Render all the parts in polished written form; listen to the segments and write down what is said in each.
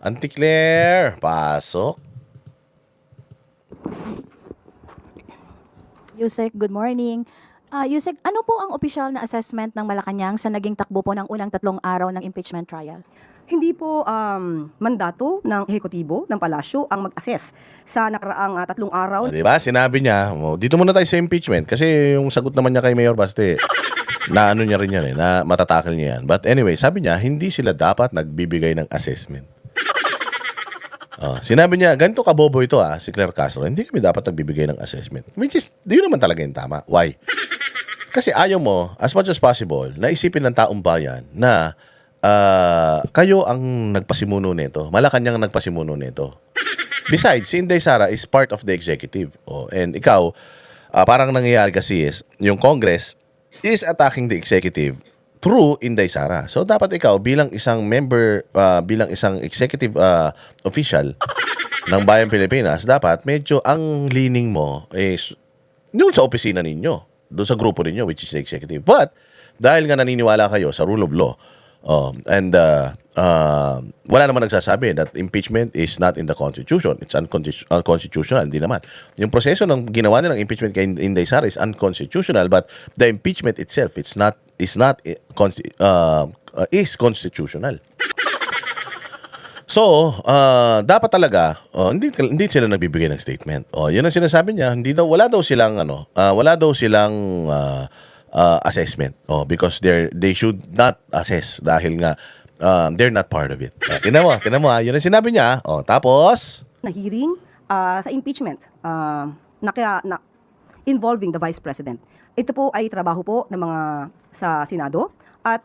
Auntie Claire, pasok. Yusek, good morning. Yusek, ano po ang opisyal na assessment ng Malacanang sa naging takbo po ng unang 3 araw ng impeachment trial? Hindi po mandato ng ehekutibo ng palasyo ang mag-assess sa nakaraang 3 araw. Di ba? Sinabi niya, dito muna tayo sa impeachment kasi yung sagot naman niya kay Mayor Baste, na ano niya rin yan na matatakil niya yan. But anyway, sabi niya, hindi sila dapat nagbibigay ng assessment. Sinabi niya, ganito kabobo ito si Claire Castro, hindi kami dapat nagbibigay ng assessment. Which is, di naman talaga yung tama. Why? Kasi ayaw mo, as much as possible, naisipin ng taong bayan na kayo ang nagpasimuno nito. Malacanang ang nagpasimuno nito. Besides, si Inday Sara is part of the executive. And ikaw, parang nangyayari kasi is, yung Congress is attacking the executive through Inday Sara. So, dapat ikaw bilang isang member, bilang isang executive official ng Bayang Pilipinas, dapat medyo ang leaning mo is doon sa opisina ninyo, doon sa grupo ninyo, which is the executive. But, dahil nga naniniwala kayo sa rule of law, and wala naman nagsasabi that impeachment is not in the Constitution. It's unconstitutional. Hindi naman. Yung proseso ng ginawa nilang impeachment kay Inday Sara is unconstitutional, but the impeachment itself is constitutional. So, dapat talaga hindi sila nagbibigay ng statement. Yun ang sinasabi niya, wala daw silang assessment. Because they should not assess dahil nga they're not part of it. Tingnan mo, yun ang sinabi niya. Tapos Na hearing sa impeachment involving the Vice President. Ito po ay trabaho po ng mga sa Senado at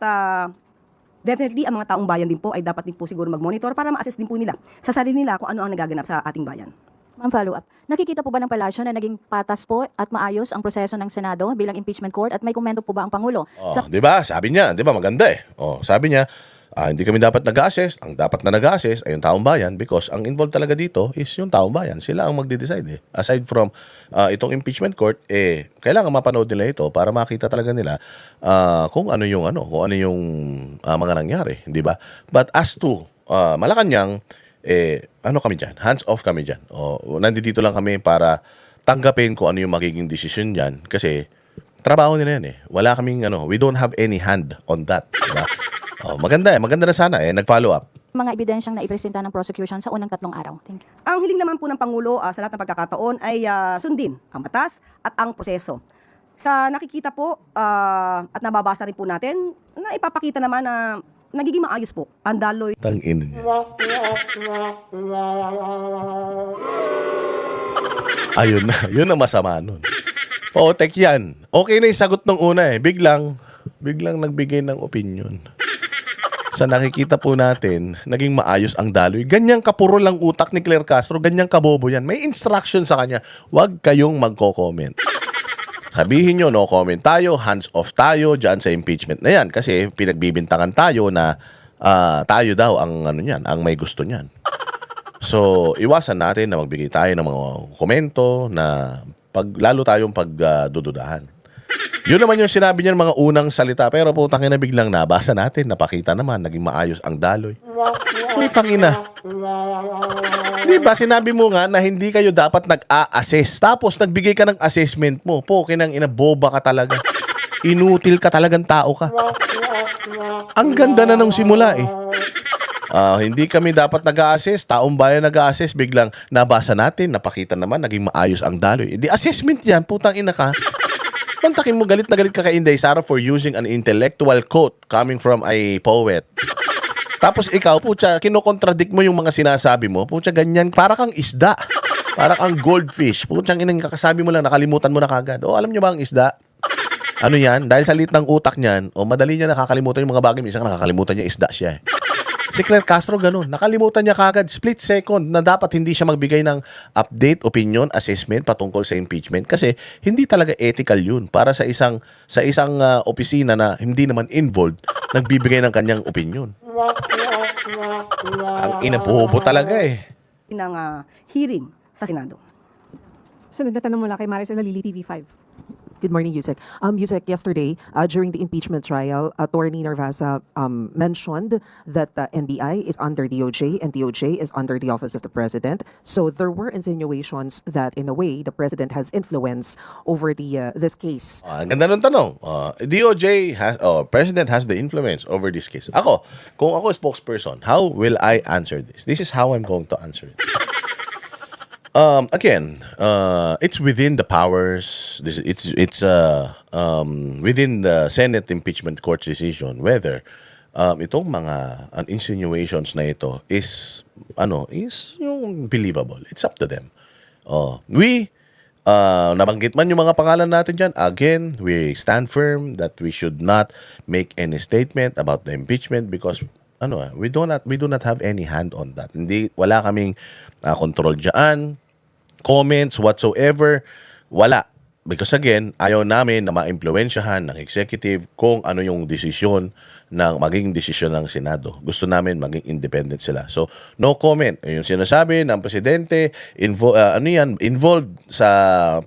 definitely ang mga taong bayan din po ay dapat din po siguro mag-monitor para ma-assess din po nila sa sarili nila kung ano ang nagaganap sa ating bayan. Ma'am, follow-up. Nakikita po ba ng palasyo na naging patas po at maayos ang proseso ng Senado bilang impeachment court at may komento po ba ang Pangulo? di ba? Sabi niya, di ba maganda sabi niya, hindi kami dapat nag-assess. Ang dapat na nag-assess ay yung taong bayan because ang involved talaga dito is yung taong bayan. Sila ang magde-decide. Aside from itong impeachment court, kailangan mapanood nila ito para makita talaga nila kung ano yung mga nangyari, di ba? But as to Malacanang, ano kami dyan? Hands off kami dyan. Nandito lang kami para tanggapin kung ano yung magiging decision dyan kasi trabaho nila yan Wala kaming we don't have any hand on that. Diba? Maganda na sana nag-follow up. Mga ebidensyang naipresenta ng prosecution sa unang 3 araw. Thank you. Ang hiling naman po ng Pangulo sa lahat ng pagkakataon ay sundin ang batas at ang proseso. Sa nakikita po at nababasa rin po natin, na ipapakita naman na nagiging maayos po ang daloy. Tangin niya. Ayun na. Yun ang masama nun. Tek yan. Okay na yung sagot ng una Biglang nagbigay ng opinion. Sa nakikita po natin, naging maayos ang daloy. Ganyang kapuro lang utak ni Claire Castro. Ganyang kabobo yan. May instruction sa kanya. Huwag kayong magko-comment. Sabihin nyo, no comment tayo, hands off tayo dyan sa impeachment na yan. Kasi pinagbibintangan tayo na tayo daw ang ang may gusto niyan. So, iwasan natin na magbigay tayo ng mga komento na lalo tayong pagdududahan. Yun naman yung sinabi niya ng mga unang salita. Pero putang ina, biglang nabasa natin, napakita naman, naging maayos ang daloy. Putang ina. Di ba, sinabi mo nga na hindi kayo dapat nag-a-assess. Tapos nagbigay ka ng assessment mo. Kinang ina, boba ka talaga. Inutil ka talagang tao ka. Ang ganda na nung simula hindi kami dapat nag-a-assess. Taong bayan nag-a-assess. Biglang nabasa natin, napakita naman, naging maayos ang daloy. Di assessment yan, putang ina ka. Pantakin mo, galit na galit ka kay Inday Sara for using an intellectual quote coming from a poet. Tapos ikaw, kinokontradict mo yung mga sinasabi mo. Ganyan, para kang isda. Para kang goldfish. Inang kakasabi mo lang, nakalimutan mo na kagad. Alam nyo ba ang isda? Ano yan? Dahil sa lit ng utak niyan, madali niya nakakalimutan yung mga bagay. Minsan nakakalimutan niya isda siya Si Claire Castro ganun. Nakalimutan niya kagad, split second, na dapat hindi siya magbigay ng update, opinion, assessment patungkol sa impeachment kasi hindi talaga ethical yun para sa isang opisina na hindi naman involved, nagbibigay ng kanyang opinion. Ang inabobo talaga ng hearing sa Senado. Sunod na tanong mula kay Maris Olalili, TV5. Good morning, Yusek. Yusek, yesterday, during the impeachment trial, Attorney Narvasa mentioned that NBI is under DOJ and DOJ is under the Office of the President. So there were insinuations that, in a way, the President has influence over this case. Ang ganda ng tanong. DOJ has, President has the influence over this case. Ako, kung ako spokesperson, how will I answer this? This is how I'm going to answer it. Again, it's within the powers. It's within the Senate impeachment court's decision whether itong mga insinuations na ito is yung believable. It's up to them. Nabanggit man yung mga pangalan natin dyan. Again, we stand firm that we should not make any statement about the impeachment because we do not have any hand on that. Wala kaming control diyan. Comments whatsoever, wala. Because again, ayaw namin na ma-impluwensyahan ng executive kung ano yung magiging desisyon ng Senado. Gusto namin maging independent sila. So, no comment. Yung sinasabi ng presidente, involved sa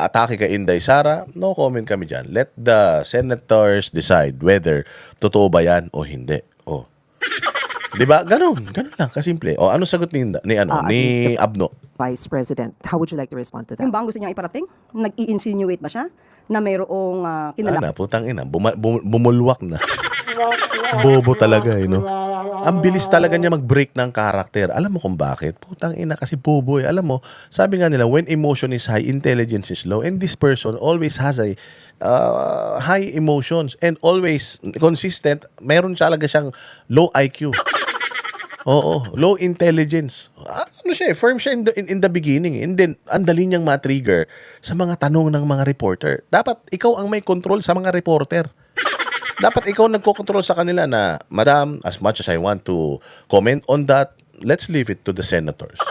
atake kay Inday Sara, no comment kami dyan. Let the senators decide whether totoo ba yan o hindi. Di ba? Ganun lang, kasimple. Ano sagot ni Abno? Vice President, how would you like to respond to that? Yung ba ang gusto niyang iparating? Nag-i-insinuate ba siya na mayroong kinalak? Putang ina, bumulwak na. Bobo talaga, no? Ang bilis talaga niya mag-break ng karakter. Alam mo kung bakit? Putang ina, kasi bobo eh. Alam mo, sabi nga nila, when emotion is high, intelligence is low. And this person always has a high emotions and always consistent. Meron talaga siyang low IQ. Oo, low intelligence. Firm siya in the beginning. And then, ang dali niyang ma-trigger sa mga tanong ng mga reporter. Dapat ikaw ang may control sa mga reporter. Dapat ikaw nagko-control sa kanila na, Madam, as much as I want to comment on that, let's leave it to the senators.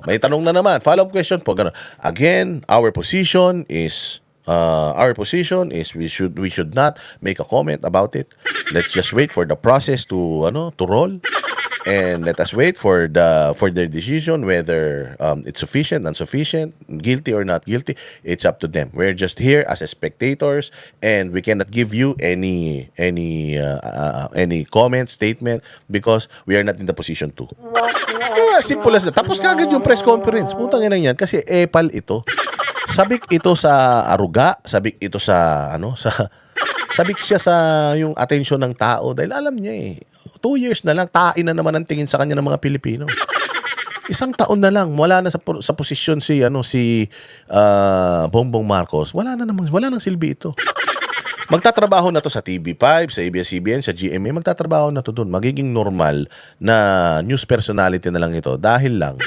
May tanong na naman. Follow-up question po. Ganun. Again, our position is we should not make a comment about it. Let's just wait for the process to roll. And let us wait for their decision whether it's sufficient, insufficient, guilty or not guilty. It's up to them. We're just here as spectators, and we cannot give you any comment, statement because we are not in the position to. Simple as that. Tapos kagad yung press conference. Putang ina yan kasi epal ito. Sabik ito sa aruga, sabik ito sa sabik siya sa yung atensyon ng tao dahil alam niya 2 years na lang, tain na naman ang tingin sa kanya ng mga Pilipino. Isang taon na lang, wala na sa posisyon si Bongbong Marcos. Wala nang silbi ito. Magtatrabaho na to sa TV5, sa ABS-CBN, sa GMA, magtatrabaho na to doon. Magiging normal na news personality na lang ito dahil lang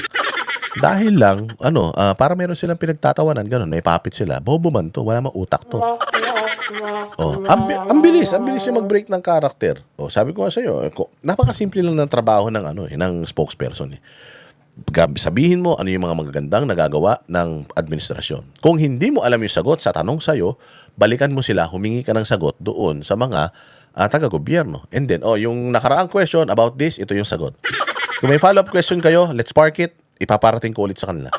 para meron silang pinagtatawanan, ganun, naipapit sila. Bobo man to, wala mang utak to. Ang bilis niya mag-break ng karakter. Sabi ko nga sa iyo, napakasimple lang ng trabaho ng spokesperson. Sabihin mo ano yung mga magagandang nagagawa ng administrasyon. Kung hindi mo alam yung sagot sa tanong sa iyo, balikan mo sila, humingi ka ng sagot doon sa mga taga-gobyerno. And then, yung nakaraang question about this, ito yung sagot. Kung may follow-up question kayo, let's park it. Ipaparating ko ulit sa kanila.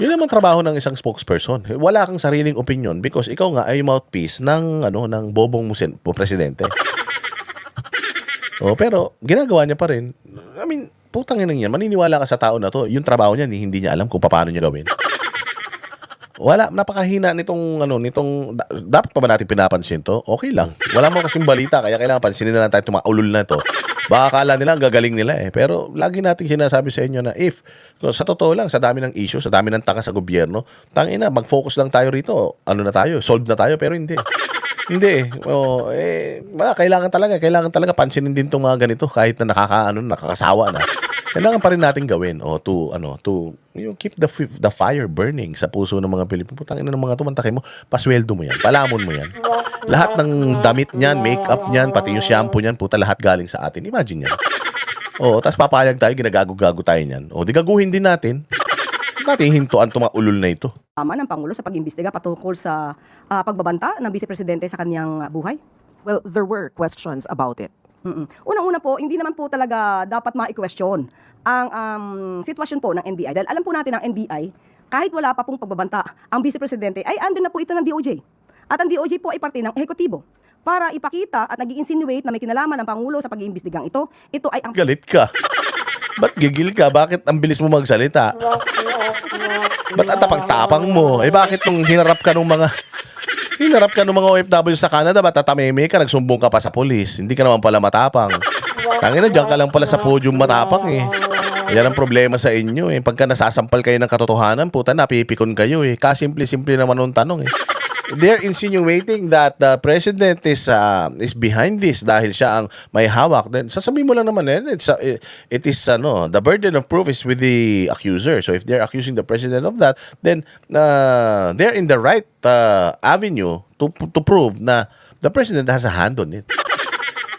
Yun naman trabaho ng isang spokesperson. Wala kang sariling opinion because ikaw nga ay mouthpiece ng bobong presidente. Pero ginagawa niya pa rin. I mean, putang ina niya, maniniwala ka sa tao na to. Yung trabaho niya, hindi niya alam kung paano niya gawin. Wala, napakahina nitong dapat pa ba natin pinapansin to? Okay lang. Wala mo kasing balita, kaya kailangan pansinin na lang tayo itong mga ulol na to. Baka akala nila ang gagaling nila Pero lagi nating sinasabi sa inyo na sa totoo lang, sa dami ng issue, sa dami ng taka sa gobyerno, tangina, mag-focus lang tayo rito. Solve na tayo, pero hindi. Hindi kailangan talaga pansinin din tong mga ganito kahit na nakakasawa na. Kailangan pa rin natin gawin to keep the fire burning sa puso ng mga Pilipino. Putang ina ng mga tumantakay mo, pasweldo mo yan, palamon mo yan. Lahat ng damit niyan, makeup niyan, pati yung shampoo niyan, puta lahat galing sa atin. Imagine yan. Tapos papayag tayo, ginagago-gago tayo niyan. Di gaguhin din natin. Natin hintuan itong mga ulol na ito. Tama ng Pangulo sa pag-imbestiga patungkol sa pagbabanta ng Vice Presidente sa kanyang buhay? Well, there were questions about it. Unang-una po, hindi naman po talaga dapat ma-question ang sitwasyon po ng NBI. Dahil alam po natin ang NBI, kahit wala pa pong pagbabanta, ang Vice Presidente ay under na po ito ng DOJ. At ang DOJ po ay parte ng ehekutibo. Para ipakita at nag-insinuate na may kinalaman ng Pangulo sa pag-iimbestigang ito ay ang Galit ka. Ba't gigil ka? Bakit ang bilis mo magsalita? Ba't ang tapang-tapang mo? Eh bakit nung hinarap ka ng mga OFW sa Canada, ba't tatameme ka, nagsumbong ka pa sa polis? Hindi ka naman pala matapang. Tangina, diyan ka lang pala sa podium matapang eh. Yan ang problema sa inyo eh. Pagka nasasampal kayo ng katotohanan, puta, napipikon kayo eh. Kasimple-simple naman yung tanong eh. They're insinuating that the president is behind this dahil siya ang may hawak. Then sasabihin mo lang naman it is the burden of proof is with the accuser. So if they're accusing the president of that, then they're in the right avenue to prove na the president has a hand on it.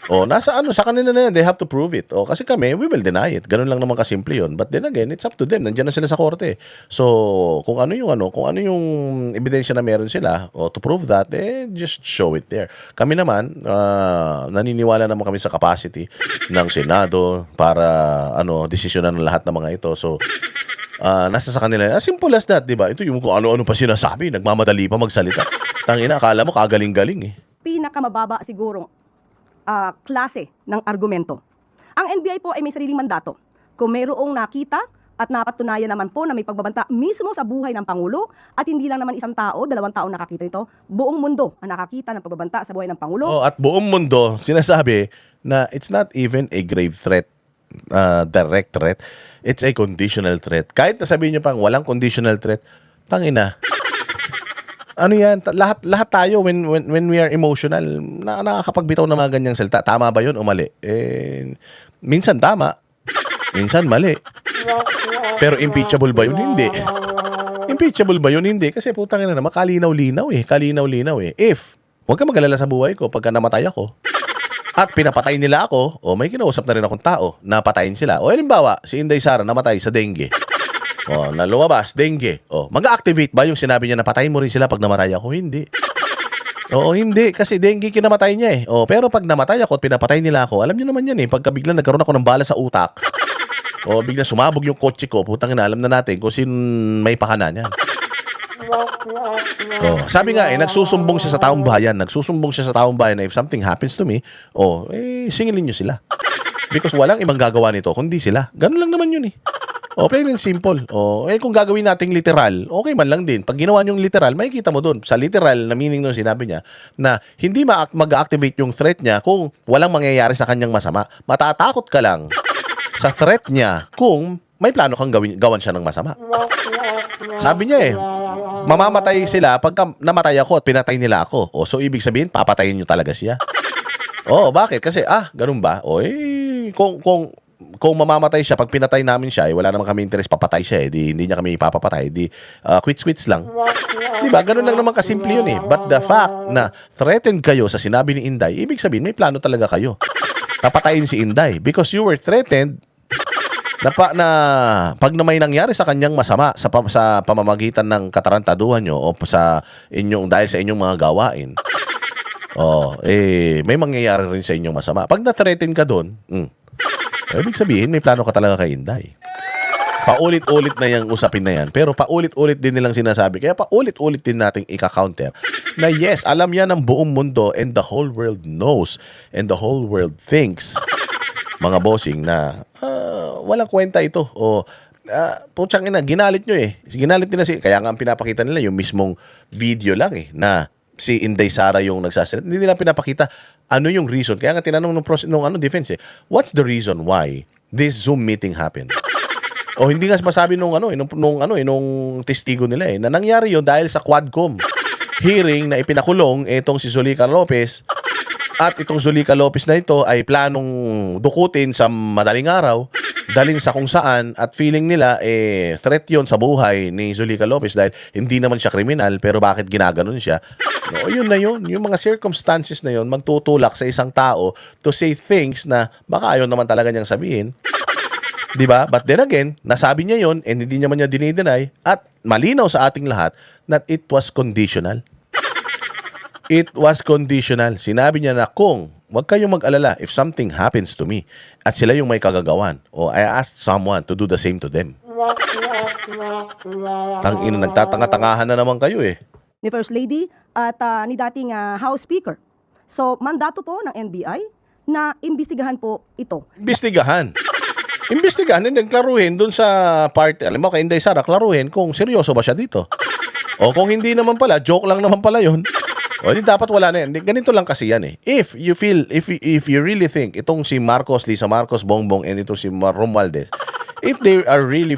Nasa sa kanila na yan, they have to prove it. Kasi kami, we will deny it. Ganun lang naman kasimple yun. But then again, it's up to them. Nandiyan na sila sa korte. So, kung ano yung ebidensya na meron sila, to prove that, just show it there. Kami naman, naniniwala naman kami sa capacity ng Senado para, desisyonan ng lahat ng mga ito. So, nasa sa kanila, as simple as that, di ba? Ito yung kung ano-ano pa sinasabi, nagmamadali pa magsalita. Tangina, akala mo kagaling-galing eh. pinakamababa sigurong klase ng argumento. Ang NBI po ay may sariling mandato. Kung mayroong nakita at napatunayan naman po na may pagbabanta mismo sa buhay ng Pangulo at hindi lang naman isang tao, 2 tao nakakita ito, buong mundo ang nakakita ng pagbabanta sa buhay ng Pangulo. At buong mundo, sinasabi na it's not even a grave threat, direct threat. It's a conditional threat. Kahit nasabihin nyo pang walang conditional threat, tangina. Ano yan? Lahat tayo when we are emotional, nakakapagbitaw ng mga ganyang salita. Tama ba yun o mali? Minsan tama, minsan mali. Pero impeachable ba yun? Hindi. Impeachable ba yun? Hindi. Kasi putang ina naman, kalinaw-linaw eh. Kalinaw-linaw eh. If, huwag ka mag-alala sa buhay ko pagka namatay ako, at pinapatay nila ako, may kinausap na rin akong tao, napatayin sila. Halimbawa, si Inday Sara namatay sa dengue. Na lumabas, dengue. Mag-activate ba yung sinabi niya na patayin mo rin sila pag namatay ako? Hindi. Hindi. Kasi dengue kinamatay niya eh. Pero pag namatay ako at pinapatay nila ako, alam niyo naman yan eh. Pagka biglang nagkaroon ako ng bala sa utak, biglang sumabog yung kotse ko, putang ina, alam na natin kung sin may pakana niyan. Sabi nga nagsusumbong siya sa taong bayan. Nagsusumbong siya sa taong bayan na if something happens to me, singilin niyo sila. Because walang ibang gagawa nito kundi sila. Ganun lang naman yun eh. Plain and simple. Kung gagawin nating literal, okay man lang din. Pag ginawa niyong literal, makikita mo doon. Sa literal na meaning nung sinabi niya, na hindi mag-activate yung threat niya kung walang mangyayari sa kanyang masama. Matatakot ka lang sa threat niya kung may plano kang gawan siya ng masama. Sabi niya mamamatay sila pagka namatay ako at pinatay nila ako. So, ibig sabihin, papatayin niyo talaga siya. Bakit? Kasi, ganun ba? Kung mamamatay siya, pag pinatay namin siya, wala naman kami interest, papatay siya hindi niya kami ipapapatay, quits lang. Diba? Ganun lang naman kasimple yun eh. But the fact na threatened kayo sa sinabi ni Inday, ibig sabihin, may plano talaga kayo. Papatayin si Inday because you were threatened na pag na may nangyari sa kanyang masama sa pamamagitan ng katarantaduhan nyo o dahil sa inyong mga gawain, may mangyayari rin sa inyong masama. Pag na-threaten ka doon, ibig sabihin, may plano ka talaga kay Inday. Paulit-ulit na yung usapin na yan. Pero paulit-ulit din nilang sinasabi. Kaya paulit-ulit din nating ika-counter na yes, alam yan ng buong mundo and the whole world knows and the whole world thinks, mga bossing, na walang kwenta ito. Putsang ina, ginalit nyo eh. Ginalit nila kaya nga ang pinapakita nila yung mismong video lang na si Inday Sara yung nagsasalita. Hindi nila pinapakita ano yung reason. Kaya nga tinanong nung defense what's the reason why this Zoom meeting happened? Hindi nga masabi nung testigo nila na nangyari yun dahil sa Quadcom hearing na ipinakulong itong si Zulica Lopez. At itong Zulica Lopez na ito ay planong dukutin sa madaling araw, dalhin sa kung saan, at feeling nila threat yon sa buhay ni Zulica Lopez dahil hindi naman siya kriminal, pero bakit ginaganon siya? Yun na yun. Yung mga circumstances na yun magtutulak sa isang tao to say things na baka ayaw naman talaga niyang sabihin. Diba? But then again, nasabi niya yun and hindi naman niya dinideny at malinaw sa ating lahat that it was conditional. It was conditional. Sinabi niya na kung wag kayong mag-alala if something happens to me at sila yung may kagagawan, I asked someone to do the same to them. Tangina, nagtatanga-tangahan na naman kayo eh. ni First Lady at ni dating House Speaker. So, mandato po ng NBI na imbestigahan po ito. Imbestigahan. Imbestigahan and then klaruhin dun sa part. Alam mo, kay Inday Sara, klaruhin kung seryoso ba siya dito. O kung hindi naman pala, joke lang naman pala yun. O di dapat wala na yan. Ganito lang kasi yan eh. If you really think, itong si Marcos, Lisa Marcos, Bongbong, and itong si Romualdez, if they are really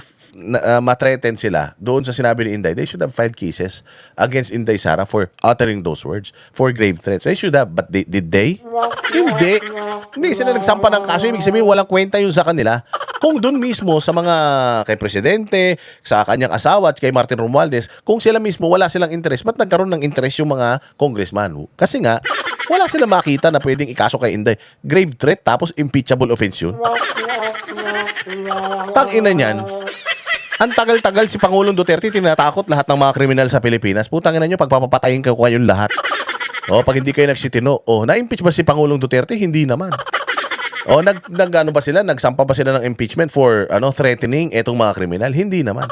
matreten sila doon sa sinabi ni Inday, they should have filed cases against Inday Sara for uttering those words, for grave threats. They should have, but did they? Hindi. Hindi sila nagsampa ng kaso. Ibig sabihin, walang kwenta yun sa kanila. Kung doon mismo sa mga kay Presidente, sa kanyang asawa at kay Martin Romualdez, kung sila mismo wala silang interest, ba't nagkaroon ng interest yung mga congressman? Kasi nga, wala silang makita na pwedeng ikaso kay Inday. Grave threat, tapos impeachable offense yun. Tangina niyan. Ang tagal-tagal si Pangulong Duterte tinatakot lahat ng mga kriminal sa Pilipinas. Putangina nyo, pagpapatayin ko kayong lahat. O, pag hindi kayo nagsitino. O, na-impeach ba si Pangulong Duterte? Hindi naman. O, ano ba sila? Nagsampa ba sila ng impeachment for threatening etong mga kriminal? Hindi naman.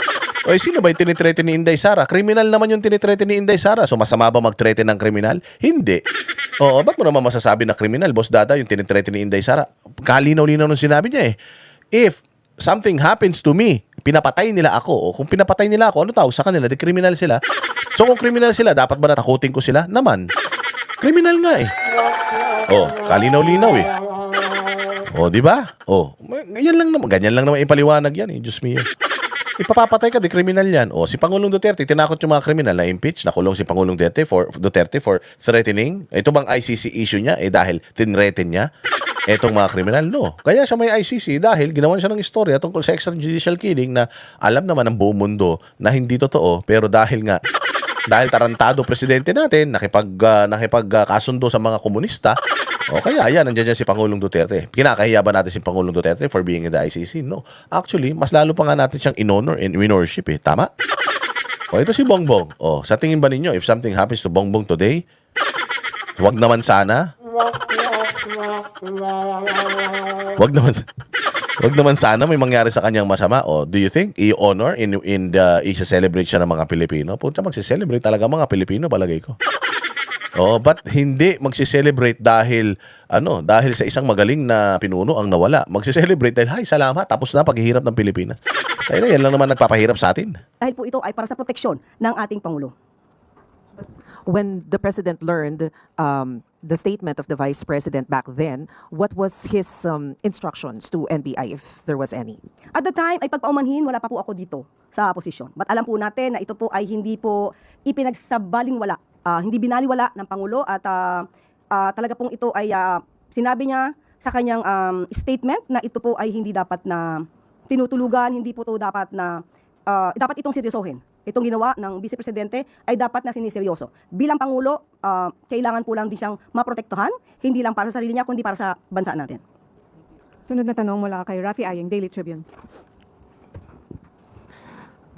O, sino ba yung tinitreaten ni Inday Sara? Kriminal naman yung tinitreaten ni Inday Sara. So, masama ba mag-threaten ng kriminal? Hindi. O, ba't mo naman masasabi na kriminal? Boss Dada, yung tinitreaten ni Inday Sara. Kalinaw-linaw nung sinabi niya eh. If something happens to me, pinapatay nila ako. O kung pinapatay nila ako, ano tawag sa kanila? Di kriminal sila. So kung kriminal sila, dapat ba natakutin ko sila? Naman. Kriminal nga eh. Oh, kalinaw-linaw eh. Oh, di ba? Oh, ganyan lang naman ipaliwanag yan eh. Diyos mio. Ipapapatay ka, di kriminal yan. Oh, si Pangulong Duterte, tinakot yung mga kriminal na impeach, nakulong si Pangulong Duterte for threatening. Ito bang ICC issue niya? Eh dahil tinreten niya etong mga kriminal, no. Kaya siya may ICC dahil ginawan siya ng istorya tungkol sa extrajudicial killing na alam naman ng buong mundo na hindi totoo, pero dahil tarantado presidente natin, nakipagkasundo sa mga komunista, o kaya yan, nandiyan si Pangulong Duterte. Kinakahiya ba natin si Pangulong Duterte for being in the ICC? No. Actually, mas lalo pa nga natin siyang in-honor and in-worship eh. Tama? O, ito si Bongbong. O, sa tingin ba ninyo, if something happens to Bongbong today, wag naman sana, wag naman sana may mangyari sa kanyang masama. O, do you think i-honor i-celebrate siya ng mga Pilipino? Punta magsi-celebrate talaga mga Pilipino, palagay ko. Oh, but hindi magsi-celebrate dahil sa isang magaling na pinuno ang nawala. Magsi-celebrate dahil, hay, salamat, tapos na paghihirap ng Pilipinas. Kaya na, yan lang naman nagpapahirap sa atin. Dahil po ito ay para sa proteksyon ng ating Pangulo. When the president learned the statement of the vice president back then, what was his instructions to NBI, if there was any? At the time, ay pagpaumanhin, wala pa po ako dito sa posisyon. But alam po natin na ito po ay hindi po ipinagsabalingwala, hindi binaliwala ng Pangulo at talaga pong ito ay sinabi niya sa kanyang statement na ito po ay hindi dapat na tinutulugan, hindi po ito dapat na dapat itong seryosohin. Itong ginawa ng Vice Presidente ay dapat na siniseryoso. Bilang Pangulo, kailangan po lang din siyang maprotektahan, hindi lang para sa sarili niya, kundi para sa bansa natin. Sunod na tanong mula kay Rafi Ayeng, Daily Tribune.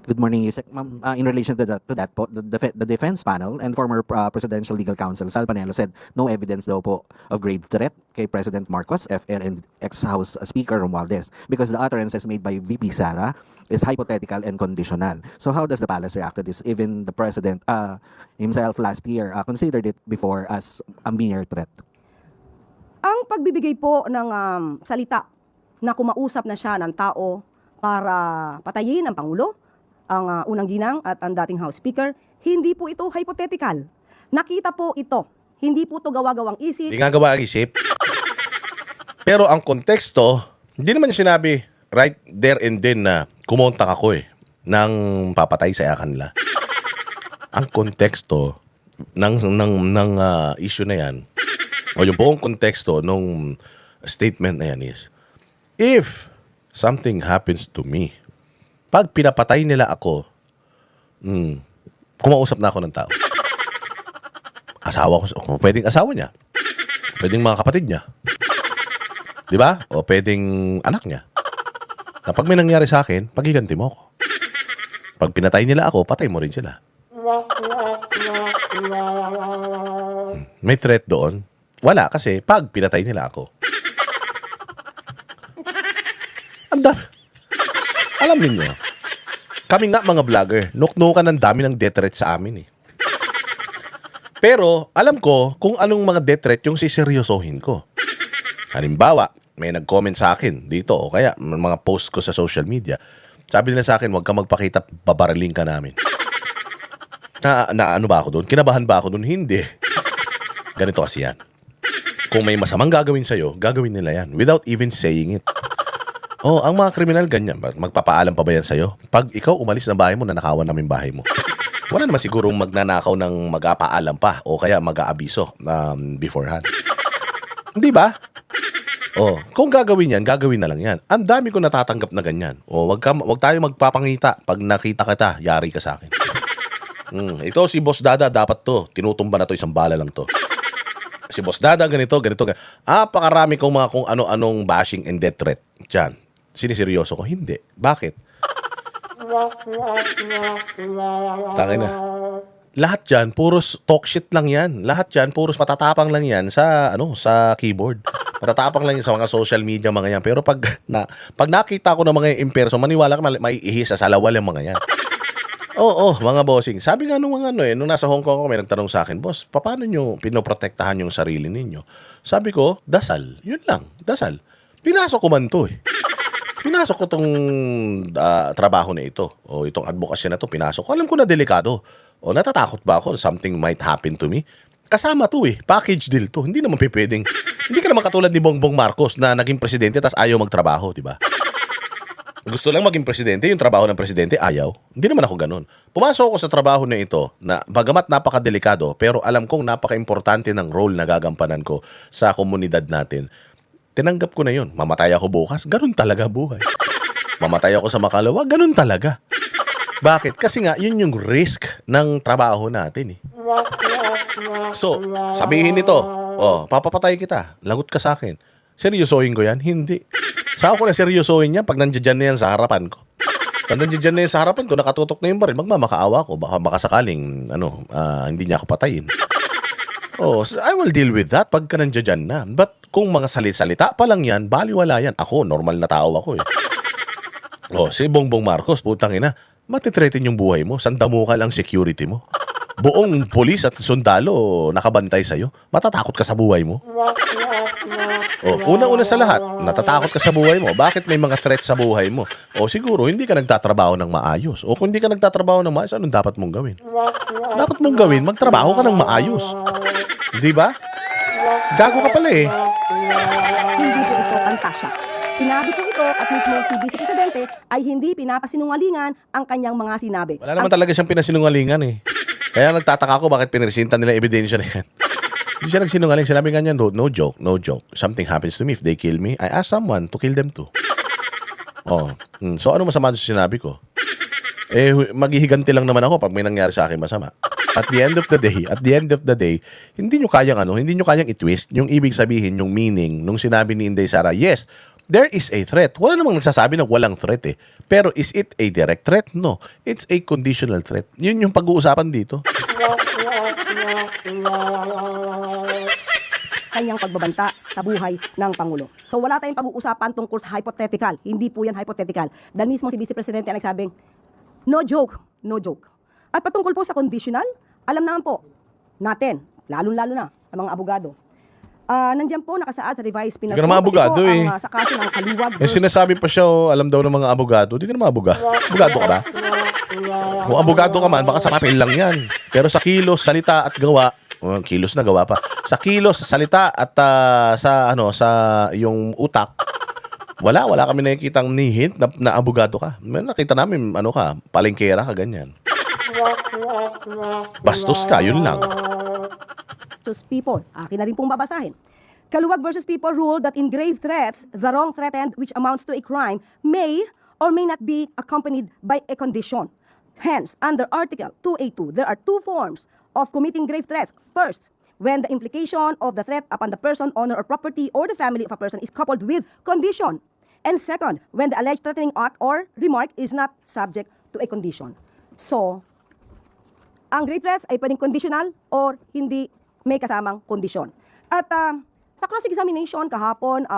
Good morning, Yusek. Ma'am, in relation to that po, the defense panel and former presidential legal counsel Sal Panelo said no evidence daw po of grave threat kay President Marcos, FN, and ex-House Speaker Romualdez because the utterances made by VP Sara is hypothetical and conditional. So how does the palace react to this? Even the president himself last year considered it before as a mere threat. Ang pagbibigay po ng salita na kumausap na siya ng tao para patayin ang Pangulo, ang unang ginang at ang dating House Speaker, hindi po ito hypothetical. Nakita po ito. Hindi po ito gawa-gawang isip. Hindi nga gawa ang isip. Pero ang konteksto, hindi naman niya sinabi right there and then na kumontak ako ng papatay sa kanila. Ang konteksto ng issue na yan, o yung buong konteksto nung statement na yan is, if something happens to me, pag pinapatay nila ako, kumausap na ako ng tao. Asawa ko, pwedeng asawa niya. Pwedeng mga kapatid niya. Di ba? O pwedeng anak niya. Na pag may nangyari sa akin, pagiganti mo ako. Pag pinatay nila ako, patay mo rin sila. May threat doon? Wala, kasi pag pinatay nila ako. Anda. Alam niyo, Kami nga mga vlogger, nuknukan ng dami ng death threat sa amin eh. Pero alam ko kung anong mga death threat yung siseryosohin ko. Halimbawa, may nag-comment sa akin dito o kaya mga post ko sa social media. Sabi nila sa akin, huwag ka magpakita, babaraling ka namin. Na ano ba ako doon? Kinabahan ba ako doon? Hindi. Ganito kasi yan. Kung may masamang gagawin sa'yo, gagawin nila yan without even saying it. Oh, ang mga kriminal ganyan. Magpapaalam pa ba yan sa'yo? Pag ikaw umalis ng bahay mo, nanakawan namin bahay mo. Wala naman sigurong magnanakaw ng mag-apaalam pa o kaya mag-aabiso beforehand. Hindi ba? Oh, kung gagawin yan, gagawin na lang yan. Ang dami ko natatanggap na ganyan. Oh, wag tayo magpapangita. Pag nakita kita, yari ka sa akin. Ito si Boss Dada, dapat to. Tinutumba na to, isang bala lang to. Si Boss Dada, ganito. Pakarami kong mga kung ano-anong bashing and death threat. Diyan. Siniseryoso ko? Hindi. Bakit? Tangin na. Lahat dyan, puros talk shit lang yan. Lahat dyan, puros matatapang lang yan sa keyboard. Matatapang lang yan sa mga social media mga yan. Pero pag nakita ko ng mga in person, maniwala ka, maiihis sa salawal yung mga yan. Oo, mga bossing. Sabi nga nung nung nasa Hong Kong ako, may nagtanong sa akin, boss, paano nyo pinoprotektahan yung sarili ninyo? Sabi ko, dasal. Yun lang, dasal. Pinasok ko man to eh. Pinasok ko tong trabaho na ito. O itong advokasya na to, pinasok ko. Alam ko na delikado. O natatakot ba ako? Something might happen to me? Kasama to eh. Package deal to. Hindi naman pwedeng. Hindi ka naman katulad ni Bongbong Marcos na naging presidente tas ayaw magtrabaho, di ba? Gusto lang maging presidente, yung trabaho ng presidente, ayaw. Hindi naman ako ganun. Pumasok ako sa trabaho na ito na bagamat napakadelikado, pero alam kong napaka-importante ng role na gagampanan ko sa komunidad natin. Tinanggap ko na yun. Mamatay ako bukas, ganun talaga buhay. Mamatay ako sa Makalawa, ganun talaga. Bakit? Kasi nga, yun yung risk ng trabaho natin eh. So, sabihin nito, papapatay kita, lagot ka sa akin. Seryosohin ko yan? Hindi. Saan ko na seryosohin yan pag nandiyan na yan sa harapan ko? Pag nandiyan na yan sa harapan ko, nakatutok na yung baril, magmamakaawa ko. Baka sakaling, hindi niya ako patayin. So I will deal with that pagka nandiyan na. But kung mga salita pa lang yan, baliwala yan. Ako, normal na tao ako eh. Si Bongbong Marcos, putang ina, matitreatin yung buhay mo. Sandamukal ang security mo. Buong polis at sundalo nakabantay sa'yo. Matatakot ka sa buhay mo. Una-una sa lahat, natatakot ka sa buhay mo. Bakit may mga threat sa buhay mo? Siguro, hindi ka nagtatrabaho ng maayos. Kung hindi ka nagtatrabaho ng maayos, anong dapat mong gawin? Dapat mong gawin, magtrabaho ka ng maayos. Di ba? Gago ka pala eh. Hindi po ito pantasya. Sinabi ko ito at mismo si Vice Presidente ay hindi pinapasinungalingan ang kanyang mga sinabi. Wala naman talaga siyang pinasinungalingan eh. Kaya nagtataka ako bakit pinresintan nila ebidensya na yan. Hindi siya nagsinungaling. Sinabi nga niya, no joke. Something happens to me. If they kill me, I ask someone to kill them too. So ano masama sa sinabi ko? Maghihiganti lang naman ako pag may nangyari sa akin masama. At the end of the day, hindi nyo kayang i-twist yung ibig sabihin, yung meaning nung sinabi ni Inday Sara. Yes, there is a threat. Wala namang nagsasabi na walang threat eh. Pero is it a direct threat? No. It's a conditional threat. Yun yung pag-uusapan dito. Kanyang pagbabanta sa buhay ng Pangulo. So wala tayong pag-uusapan tungkol sa hypothetical. Hindi po yan hypothetical. Dahil mismo si Vice Presidente ang nagsabing, no joke. At patungkol po sa conditional, alam naman po natin, lalo-lalo na sa mga abogado. Nandiyan po nakasaad sa revised penal Hindi ka naman abogado eh. Sa kaso ng Kaliwag Yung sinasabi pa siya, alam daw ng mga abogado. Di ka naman abogado. Abogado ka ba? Kung abogado ka man, baka sa papel lang yan. Pero sa kilos, salita at gawa, kilos na gawa pa. Sa kilos, sa salita at sa yung utak, wala kami nakikitang ni hint na abogado ka. Nakita namin, palengkera ka, ganyan. Bastos ka, yun lang. versus people. Akin na rin pong babasahin. Kaluwag versus people ruled that in grave threats, the wrong threatened which amounts to a crime may or may not be accompanied by a condition. Hence, under Article 282, there are two forms of committing grave threats. First, when the implication of the threat upon the person, honor, or property or the family of a person is coupled with condition. And second, when the alleged threatening act or remark is not subject to a condition. So, ang grave threats ay pwedeng conditional or hindi may kasamang kondisyon. At sa cross-examination kahapon,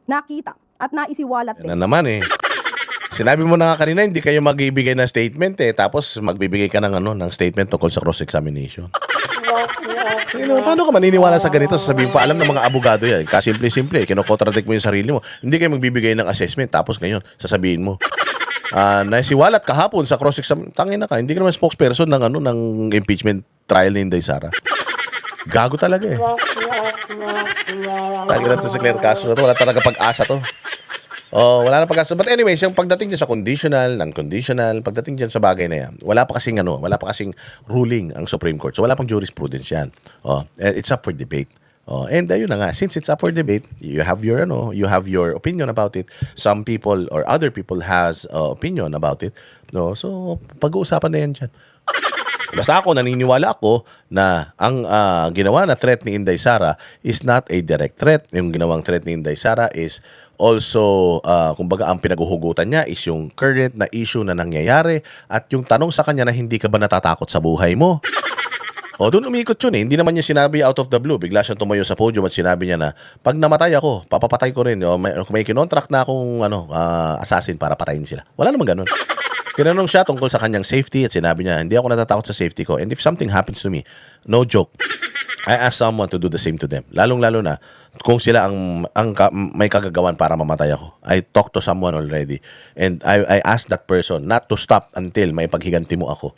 nakita at naisiwalat Yan na naman eh. Sinabi mo na nga kanina, hindi kayo magbibigay ng statement eh. Tapos magbibigay ka ng statement tungkol sa cross-examination. Paano ka maniniwala sa ganito? Sasabihin pa, alam ng mga abogado yan. Kasimple-simple, kinokontradict mo yung sarili mo. Hindi kayo magbibigay ng assessment. Tapos ngayon, sasabihin mo, naisiwalat kahapon sa cross-examination. Tangin na ka, hindi ka naman spokesperson ng impeachment trial ni Inday Sara. Gago talaga eh. Tangin na to si Claire Castro to. Wala talaga pag-asa to. Oh, wala na pag-asa. But anyways, yung pagdating dyan sa conditional, non-conditional, pagdating dyan sa bagay na yan, wala pa kasing ruling ang Supreme Court. So wala pang jurisprudence yan. Oh, it's up for debate. Oh, and ayun na nga, since it's up for debate, you have your opinion about it. Some people or other people has opinion about it. No, so pag-uusapan na yan dyan. Basta ako, naniniwala ako na ang ginawa na threat ni Inday Sara is not a direct threat. Yung ginawang threat ni Inday Sara is also, kumbaga, ang pinaguhugutan niya is yung current na issue na nangyayari at yung tanong sa kanya na hindi ka ba natatakot sa buhay mo. O, doon umikot yun eh. Hindi naman niya sinabi out of the blue. Bigla siyang tumayo sa podium at sinabi niya na, pag namatay ako, papapatay ko rin. O, may kinontract na akong assassin para patayin sila. Wala naman ganun. Tinanong siya tungkol sa kanyang safety at sinabi niya, hindi ako natatakot sa safety ko. And if something happens to me, no joke, I ask someone to do the same to them. Lalong-lalo na kung sila ang may kagagawan para mamatay ako. I talk to someone already. And I ask that person not to stop until may paghiganti mo ako.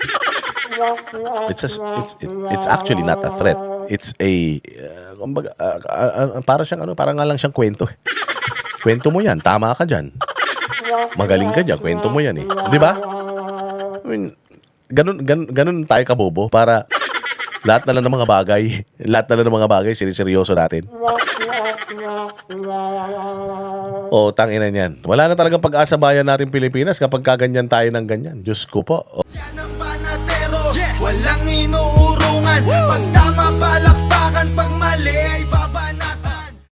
It's actually not a threat. It's a parang nga lang siyang kwento. Kwento mo yan, tama ka dyan. Magaling ka dyan, kwento mo yan eh. Di ba? I mean, ganun tayo kabobo para lahat na lang ng mga bagay, siniseryoso natin. O, tangina niyan. Wala na talagang pag-asa bayan natin Pilipinas kapag kaganyan tayo ng ganyan. Diyos ko po. Yan ang panatero, walang inuurungan. Pag tama palakpakan, pag mali ay